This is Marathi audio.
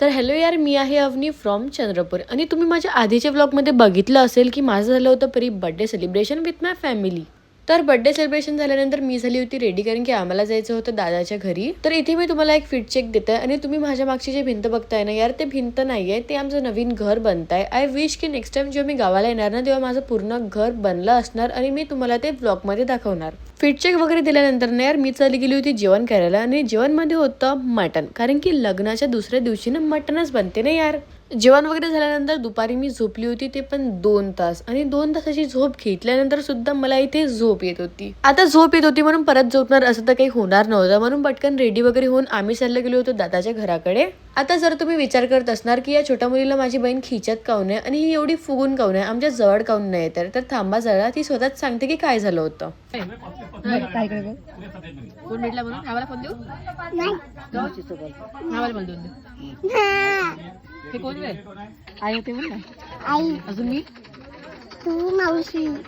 तर हॅलो यार, मी आहे अवनी फ्रॉम चंद्रपूर आणि तुम्ही माझ्या आधीच्या व्लॉगमध्ये बघितलं असेल की माझं झालं होतं pre birthday celebration with my family. तर बर्थडे सेलिब्रेशन झाल्यानंतर मी झाली होती रेडी, कारण की आम्हाला जायचं होतं दादाच्या घरी. तर इथे मी तुम्हाला एक फिट चेक देते आणि तुम्ही माझ्या मागची जे भिंत बघताय ना यार, ते भिंत नाहीये, ते आमचं नवीन घर बनताय. आय विश की नेक्स्ट टाइम जेव्हा मी गावाला येणार ना तेव्हा माझं पूर्ण घर बनलं असणार आणि मी तुम्हाला ते ब्लॉग मध्ये दाखवणार. फिट चेक वगैरे दिल्यानंतर ना यार मी चालली गेली होती जेवण करायला आणि जेवण मध्ये होतं मटन, कारण की लग्नाच्या दुसऱ्या दिवशी ना मटनच बनते ना यार. जेवण वगैरे झाल्यानंतर दुपारी मी झोपली होती, ते पण 2 तास, आणि 2 तासाची झोप घेतल्यानंतर सुद्धा मला इथे झोप येत होती. आता झोप येत होती म्हणून परत झोपणार असं तर काही होणार नव्हतं, म्हणून पटकन रेडी वगैरे होऊन आम्ही चालले गेलो होतो दादाच्या घराकडे. आता जर तुम्ही विचार करत असणार की या छोट्या मुलीला माझी बहीण खिचत काऊन आहे आणि ही एवढी फुगून काऊन आहे, आमच्या जवळ काऊन नाही, तर थांबा जरा, ती स्वतःच सांगते की काय झालं होतं. फोन भेटला म्हणून आम्हाला फोन देऊ आम्हाला पण देऊन दे. हे कोण आहे? आई होते म्हणून ना. आई अजून मी तू मावशी